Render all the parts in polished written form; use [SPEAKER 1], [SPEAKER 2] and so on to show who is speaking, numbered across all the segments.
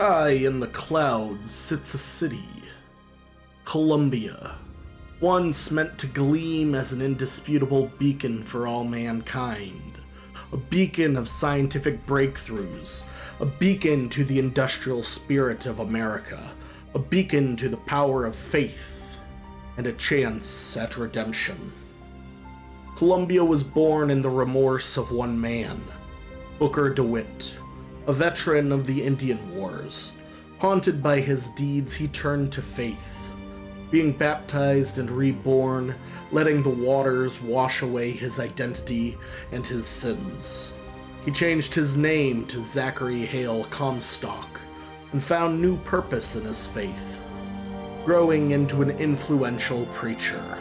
[SPEAKER 1] High in the clouds sits a city, Columbia, once meant to gleam as an indisputable beacon for all mankind, a beacon of scientific breakthroughs, a beacon to the industrial spirit of America, a beacon to the power of faith, and a chance at redemption. Columbia was born in the remorse of one man, Booker DeWitt, a veteran of the Indian Wars. Haunted by his deeds, he turned to faith, being baptized and reborn, letting the waters wash away his identity and his sins. He changed his name to Zachary Hale Comstock and found new purpose in his faith, growing into an influential preacher.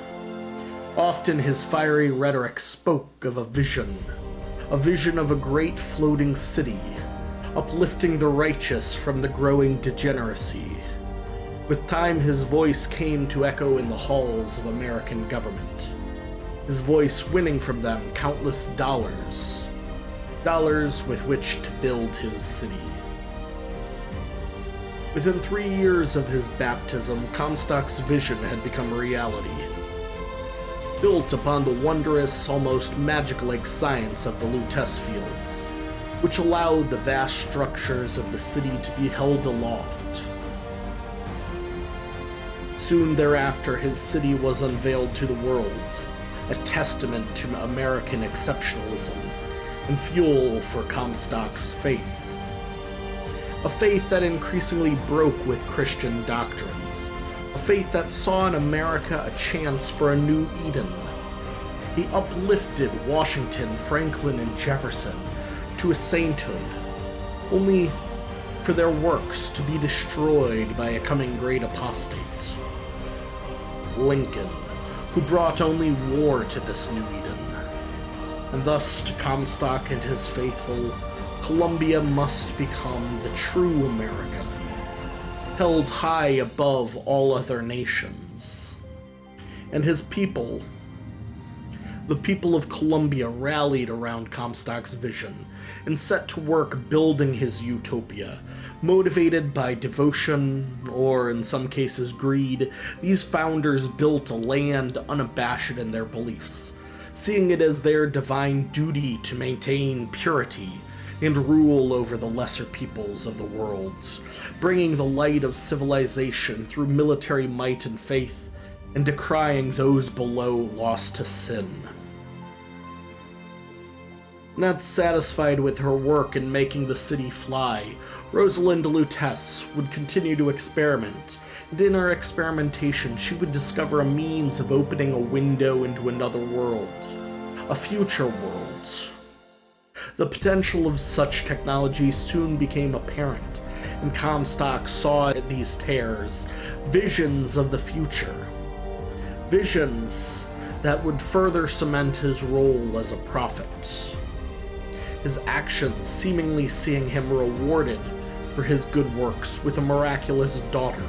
[SPEAKER 1] Often his fiery rhetoric spoke of a vision of a great floating city, uplifting the righteous from the growing degeneracy. With time, his voice came to echo in the halls of American government, his voice winning from them countless dollars with which to build his city. Within 3 years of his baptism, Comstock's vision had become reality. Built upon the wondrous, almost magic-like science of the Lutece fields, which allowed the vast structures of the city to be held aloft. Soon thereafter, his city was unveiled to the world, a testament to American exceptionalism and fuel for Comstock's faith. A faith that increasingly broke with Christian doctrines, a faith that saw in America a chance for a new Eden. He uplifted Washington, Franklin, and Jefferson to a sainthood, only for their works to be destroyed by a coming great apostate. Lincoln, who brought only war to this new Eden. And thus, to Comstock and his faithful, Columbia must become the true America, held high above all other nations. And his people, the people of Columbia, rallied around Comstock's vision and set to work building his utopia. Motivated by devotion, or in some cases greed, these founders built a land unabashed in their beliefs, seeing it as their divine duty to maintain purity and rule over the lesser peoples of the world, bringing the light of civilization through military might and faith, and decrying those below lost to sin. Not satisfied with her work in making the city fly, Rosalind Lutece would continue to experiment, and in her experimentation she would discover a means of opening a window into another world, a future world. The potential of such technology soon became apparent, and Comstock saw in these tears visions of the future. Visions that would further cement his role as a prophet. His actions seemingly seeing him rewarded for his good works with a miraculous daughter,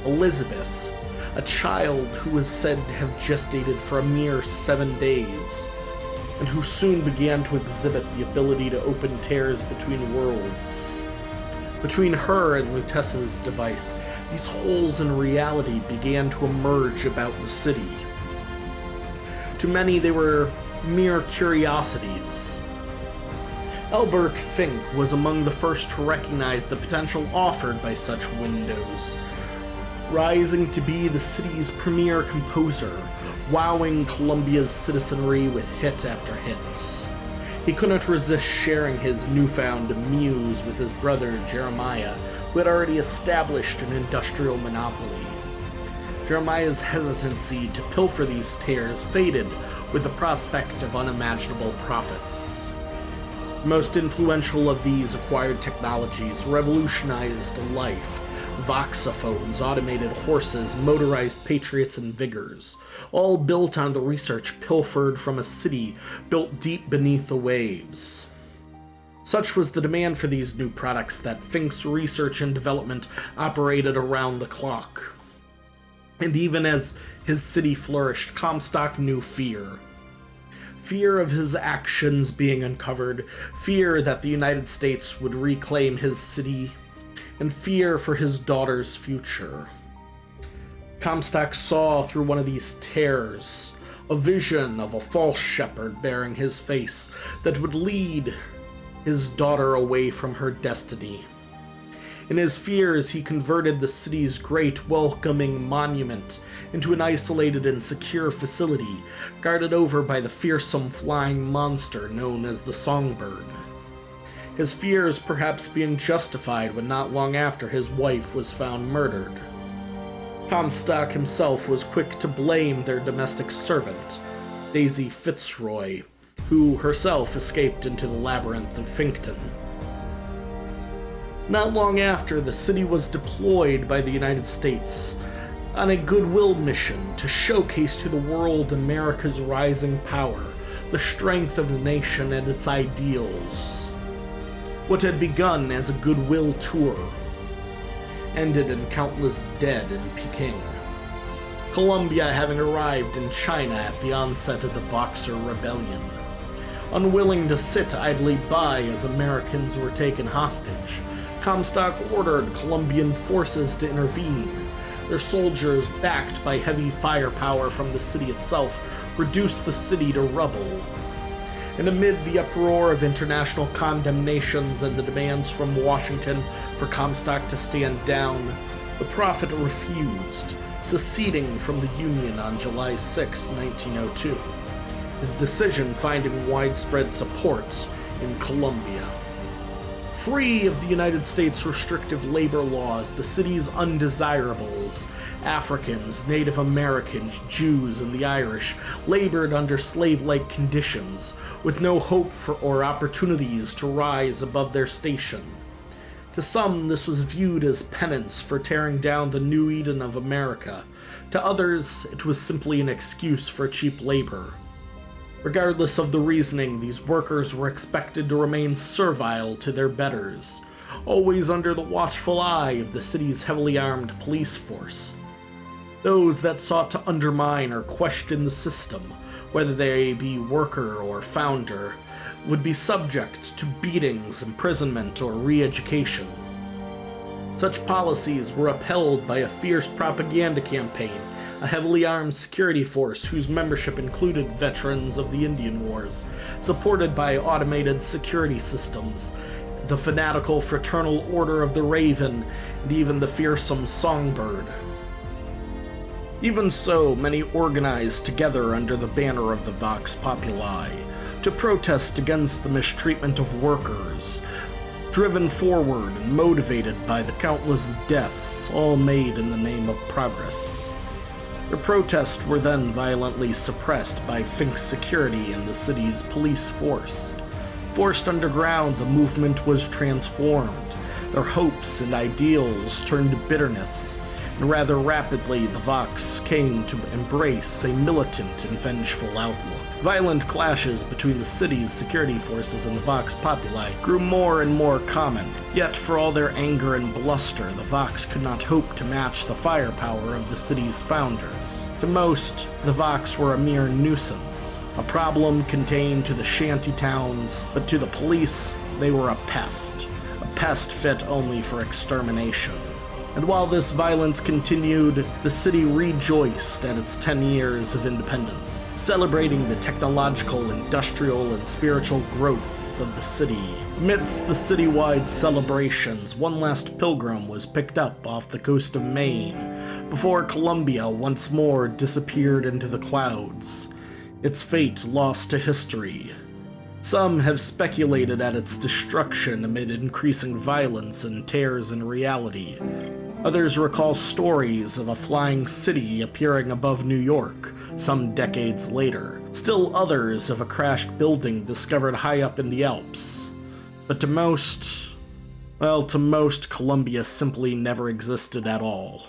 [SPEAKER 1] Elizabeth, a child who was said to have gestated for a mere 7 days, and who soon began to exhibit the ability to open tears between worlds. Between her and Lutece's device, these holes in reality began to emerge about the city. To many, they were mere curiosities. Albert Fink was among the first to recognize the potential offered by such windows, rising to be the city's premier composer, wowing Columbia's citizenry with hit after hit. He couldn't resist sharing his newfound muse with his brother Jeremiah, who had already established an industrial monopoly. Jeremiah's hesitancy to pilfer these tears faded with the prospect of unimaginable profits. The most influential of these acquired technologies revolutionized life. Voxophones, automated horses, motorized patriots and vigors, all built on the research pilfered from a city built deep beneath the waves. Such was the demand for these new products that Fink's research and development operated around the clock. And even as his city flourished, Comstock knew fear. Fear of his actions being uncovered, fear that the United States would reclaim his city, and fear for his daughter's future. Comstock saw through one of these tears a vision of a false shepherd bearing his face that would lead his daughter away from her destiny. In his fears, he converted the city's great welcoming monument into an isolated and secure facility guarded over by the fearsome flying monster known as the Songbird. His fears perhaps being justified when not long after his wife was found murdered. Comstock himself was quick to blame their domestic servant, Daisy Fitzroy, who herself escaped into the labyrinth of Finkton. Not long after, the city was deployed by the United States on a goodwill mission to showcase to the world America's rising power, the strength of the nation and its ideals. What had begun as a goodwill tour ended in countless dead in Peking. Colombia having arrived in China at the onset of the Boxer Rebellion. Unwilling to sit idly by as Americans were taken hostage, Comstock ordered Colombian forces to intervene. Their soldiers, backed by heavy firepower from the city itself, reduced the city to rubble. And amid the uproar of international condemnations and the demands from Washington for Comstock to stand down, the prophet refused, seceding from the Union on July 6, 1902, his decision finding widespread support in Colombia. Free of the United States' restrictive labor laws, the city's undesirables, Africans, Native Americans, Jews, and the Irish, labored under slave-like conditions, with no hope for or opportunities to rise above their station. To some, this was viewed as penance for tearing down the New Eden of America. To others, it was simply an excuse for cheap labor. Regardless of the reasoning, these workers were expected to remain servile to their betters, always under the watchful eye of the city's heavily armed police force. Those that sought to undermine or question the system, whether they be worker or founder, would be subject to beatings, imprisonment, or re-education. Such policies were upheld by a fierce propaganda campaign, a heavily armed security force whose membership included veterans of the Indian Wars, supported by automated security systems, the fanatical Fraternal Order of the Raven, and even the fearsome Songbird. Even so, many organized together under the banner of the Vox Populi to protest against the mistreatment of workers, driven forward and motivated by the countless deaths, all made in the name of progress. The protests were then violently suppressed by Fink's security and the city's police force. Forced underground, the movement was transformed. Their hopes and ideals turned to bitterness, and rather rapidly the Vox came to embrace a militant and vengeful outlook. Violent clashes between the city's security forces and the Vox Populi grew more and more common, yet for all their anger and bluster, the Vox could not hope to match the firepower of the city's founders. To most, the Vox were a mere nuisance, a problem contained to the shanty towns, but to the police, they were a pest fit only for extermination. And while this violence continued, the city rejoiced at its 10 years of independence, celebrating the technological, industrial, and spiritual growth of the city. Amidst the citywide celebrations, one last pilgrim was picked up off the coast of Maine, before Colombia once more disappeared into the clouds, its fate lost to history. Some have speculated at its destruction amid increasing violence and tears in reality. Others recall stories of a flying city appearing above New York some decades later. Still others of a crashed building discovered high up in the Alps. But to most, Colombia simply never existed at all.